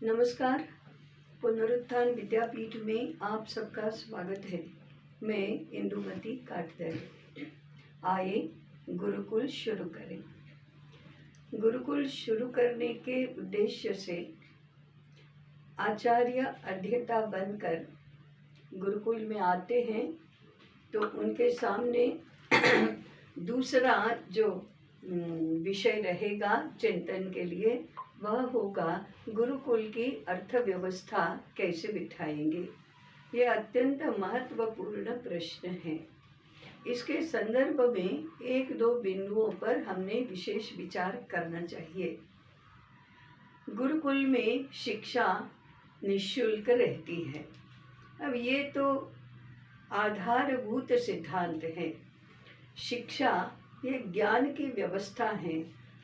नमस्कार। पुनरुत्थान विद्यापीठ में आप सबका स्वागत है। मैं इंदुमती काटदर। आइए गुरुकुल शुरू करें। गुरुकुल शुरू करने के उद्देश्य से आचार्य अध्येता बनकर गुरुकुल में आते हैं तो उनके सामने दूसरा जो विषय रहेगा चिंतन के लिए वह होगा गुरुकुल की अर्थव्यवस्था कैसे बिठाएंगे। ये अत्यंत महत्वपूर्ण प्रश्न है। इसके संदर्भ में एक दो बिंदुओं पर हमने विशेष विचार करना चाहिए। गुरुकुल में शिक्षा निःशुल्क रहती है। अब ये तो आधारभूत सिद्धांत है। शिक्षा ये ज्ञान की व्यवस्था है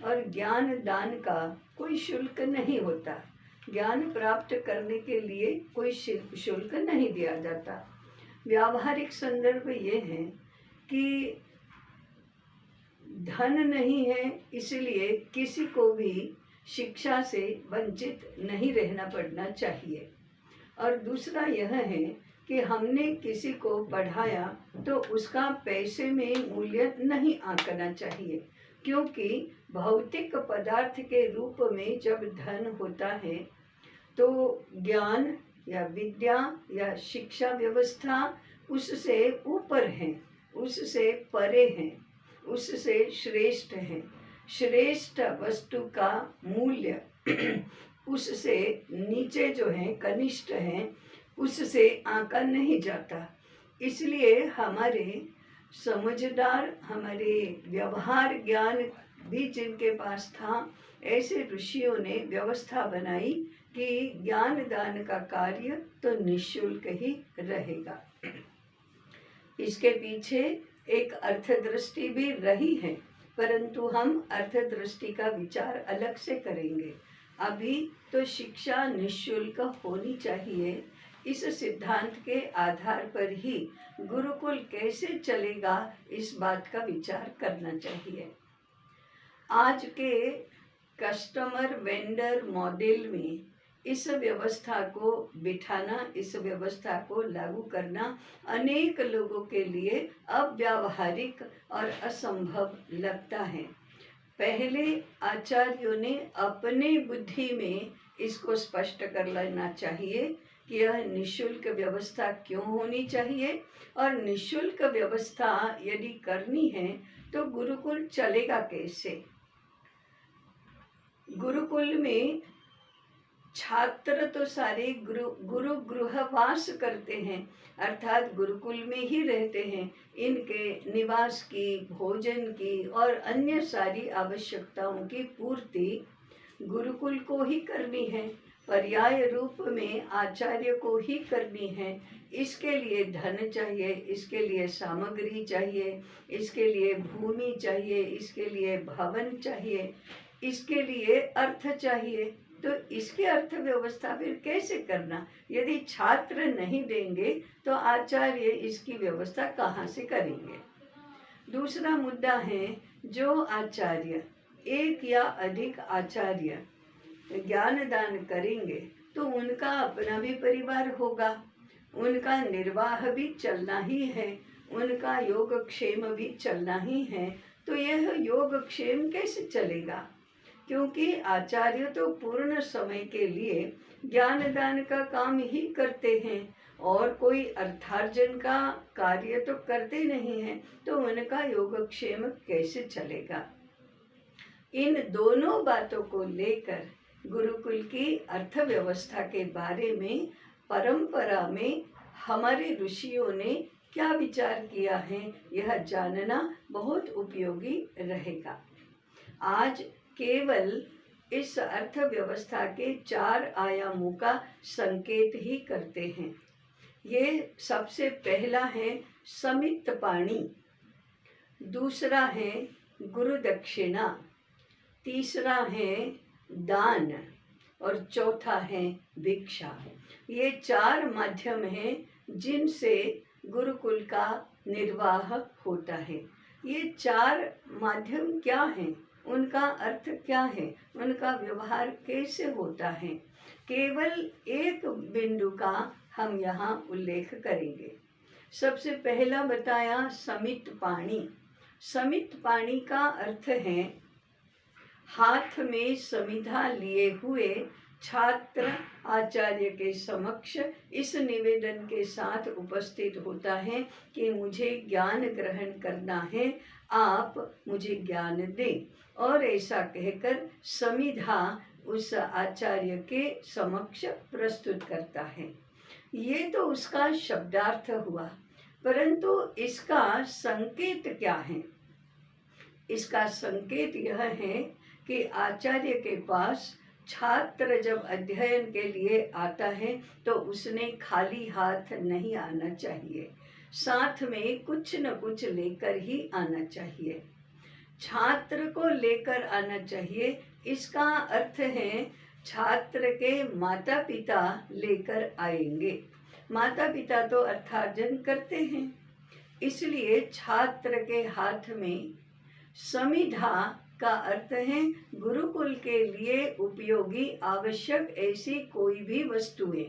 और ज्ञान दान का कोई शुल्क नहीं होता। ज्ञान प्राप्त करने के लिए कोई शुल्क नहीं दिया जाता। व्यावहारिक संदर्भ ये है कि धन नहीं है, इसलिए किसी को भी शिक्षा से वंचित नहीं रहना पड़ना चाहिए। और दूसरा यह है कि हमने किसी को पढ़ाया तो उसका पैसे में मूल्य नहीं आंकना चाहिए, क्योंकि भौतिक पदार्थ के रूप में जब धन होता है तो ज्ञान या विद्या या शिक्षा व्यवस्था उससे ऊपर है, उससे परे है, उससे श्रेष्ठ है। श्रेष्ठ वस्तु का मूल्य उससे नीचे जो है, कनिष्ठ है, उससे आंका नहीं जाता। इसलिए हमारे समझदार, हमारे व्यवहार ज्ञान भी जिनके पास था, ऐसे ऋषियों ने व्यवस्था बनाई कि ज्ञान दान का कार्य तो निःशुल्क ही रहेगा। इसके पीछे एक अर्थदृष्टि भी रही है, परंतु हम अर्थदृष्टि का विचार अलग से करेंगे। अभी तो शिक्षा निःशुल्क होनी चाहिए। इस सिद्धांत के आधार पर ही गुरुकुल कैसे चलेगा, इस बात का विचार करना चाहिए। आज के कस्टमर वेंडर मॉडल में इस व्यवस्था को बिठाना, इस व्यवस्था को लागू करना अनेक लोगों के लिए अव्यावहारिक और असंभव लगता है। पहले आचार्यों ने अपने बुद्धि में इसको स्पष्ट कर लेना चाहिए कि यह निःशुल्क व्यवस्था क्यों होनी चाहिए, और निःशुल्क व्यवस्था यदि करनी है तो गुरुकुल चलेगा कैसे। गुरुकुल में छात्र तो सारे गुरु गृहवास करते हैं, अर्थात गुरुकुल में ही रहते हैं। इनके निवास की, भोजन की और अन्य सारी आवश्यकताओं की पूर्ति गुरुकुल को ही करनी है, पर्याय रूप में आचार्य को ही करनी है। इसके लिए धन चाहिए, इसके लिए सामग्री चाहिए, इसके लिए भूमि चाहिए, इसके लिए भवन चाहिए, इसके लिए अर्थ चाहिए। तो इसकी अर्थव्यवस्था फिर कैसे करना। यदि छात्र नहीं देंगे तो आचार्य इसकी व्यवस्था कहाँ से करेंगे। दूसरा मुद्दा है, जो आचार्य, एक या अधिक आचार्य ज्ञान दान करेंगे तो उनका अपना भी परिवार होगा, उनका निर्वाह भी चलना ही है, उनका योगक्षेम भी चलना ही है। तो यह योगक्षेम कैसे चलेगा, क्योंकि आचार्य तो पूर्ण समय के लिए ज्ञान दान का काम ही करते हैं और कोई अर्थार्जन का कार्य तो करते नहीं हैं। तो उनका योगक्षेम कैसे चलेगा। इन दोनों बातों को लेकर गुरुकुल की अर्थव्यवस्था के बारे में परंपरा में हमारे ऋषियों ने क्या विचार किया है, यह जानना बहुत उपयोगी रहेगा। आज केवल इस अर्थव्यवस्था के 4 आयामों का संकेत ही करते हैं। ये सबसे पहला है समित पाणी, दूसरा है गुरु दक्षिणा, तीसरा है दान और चौथा है भिक्षा। ये 4 माध्यम हैं जिनसे गुरुकुल का निर्वाह होता है। ये 4 माध्यम क्या हैं, उनका अर्थ क्या है, उनका व्यवहार कैसे होता है, केवल एक बिंदु का हम यहाँ उल्लेख करेंगे। सबसे पहला बताया समित पाणी। समित पाणी का अर्थ है हाथ में समिधा लिए हुए छात्र आचार्य के समक्ष इस निवेदन के साथ उपस्थित होता है कि मुझे ज्ञान ग्रहण करना है, आप मुझे ज्ञान दें, और ऐसा कहकर समिधा उस आचार्य के समक्ष प्रस्तुत करता है। ये तो उसका शब्दार्थ हुआ, परंतु इसका संकेत क्या है? इसका संकेत यह है कि आचार्य के पास छात्र जब अध्ययन के लिए आता है तो उसने खाली हाथ नहीं आना चाहिए, साथ में कुछ न कुछ लेकर ही आना चाहिए। छात्र को लेकर आना चाहिए, इसका अर्थ है छात्र के माता पिता लेकर आएंगे। माता पिता तो अर्थार्जन करते हैं, इसलिए छात्र के हाथ में समिधा का अर्थ है गुरुकुल के लिए उपयोगी आवश्यक ऐसी कोई भी वस्तुएं।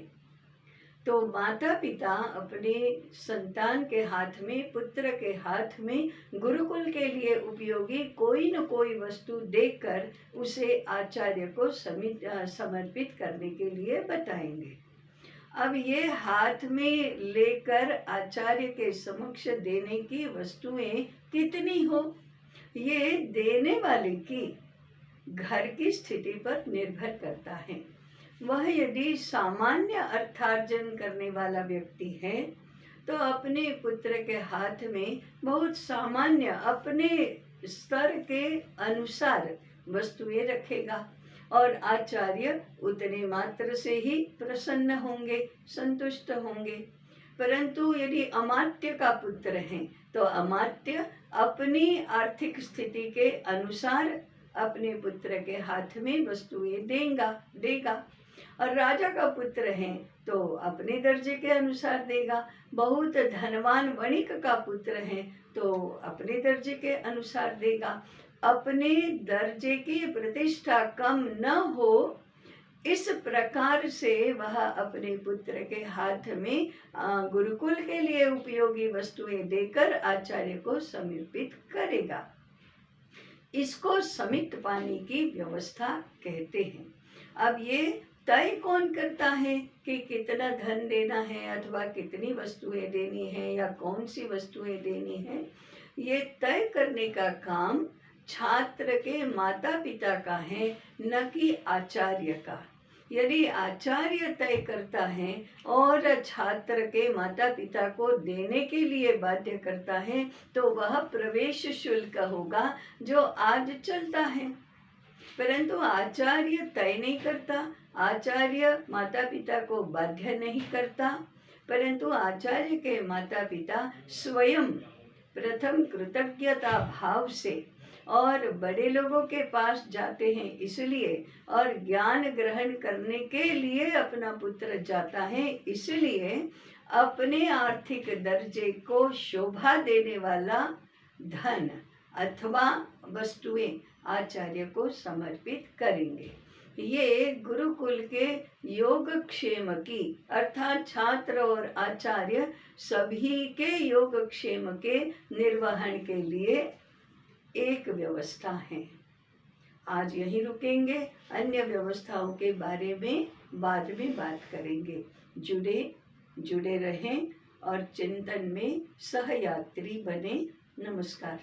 तो माता पिता अपने संतान के हाथ में, पुत्र के हाथ में गुरुकुल के लिए उपयोगी कोई न कोई वस्तु देकर उसे आचार्य को समर्पित करने के लिए बताएंगे। अब ये हाथ में लेकर आचार्य के समक्ष देने की वस्तुएं कितनी हो, ये देने वाले की घर की स्थिति पर निर्भर करता है। वह यदि सामान्य अर्थार्जन करने वाला व्यक्ति है तो अपने पुत्र के हाथ में बहुत सामान्य अपने स्तर के अनुसार वस्तुएं रखेगा और आचार्य उतने मात्र से ही प्रसन्न होंगे, संतुष्ट होंगे। परंतु यदि अमात्य का पुत्र है तो अमात्य अपनी आर्थिक स्थिति के अनुसार अपने पुत्र के हाथ में वस्तुएं देगा। और राजा का पुत्र है तो अपने दर्जे के अनुसार देगा। बहुत धनवान वणिक का पुत्र है तो अपने दर्जे के अनुसार देगा। अपने दर्जे की प्रतिष्ठा कम न हो, इस प्रकार से वह अपने पुत्र के हाथ में गुरुकुल के लिए उपयोगी वस्तुएं देकर आचार्य को समर्पित करेगा। इसको समित पानी की व्यवस्था कहते हैं। अब ये तय कौन करता है कि कितना धन देना है अथवा कितनी वस्तुएं देनी है या कौन सी वस्तुएं देनी है, ये तय करने का काम छात्र के माता पिता का है, न कि आचार्य का। यदि आचार्य तय करता है और छात्र के माता पिता को देने के लिए बाध्य करता है तो वह प्रवेश शुल्क होगा जो आज चलता है। परंतु आचार्य तय नहीं करता, आचार्य माता पिता को बाध्य नहीं करता, परंतु आचार्य के माता पिता स्वयं प्रथम कृतज्ञता भाव से और बड़े लोगों के पास जाते हैं इसलिए, और ज्ञान ग्रहण करने के लिए अपना पुत्र जाता है इसलिए अपने आर्थिक दर्जे को शोभा देने वाला धन अथवा वस्तुएं आचार्य को समर्पित करेंगे। ये गुरुकुल के योगक्षेम की अर्थात छात्र और आचार्य सभी के योगक्षेम के निर्वहन के लिए एक व्यवस्था है। आज यहीं रुकेंगे, अन्य व्यवस्थाओं के बारे में बाद में बात करेंगे। जुड़े रहें और चिंतन में सहयात्री बने। नमस्कार।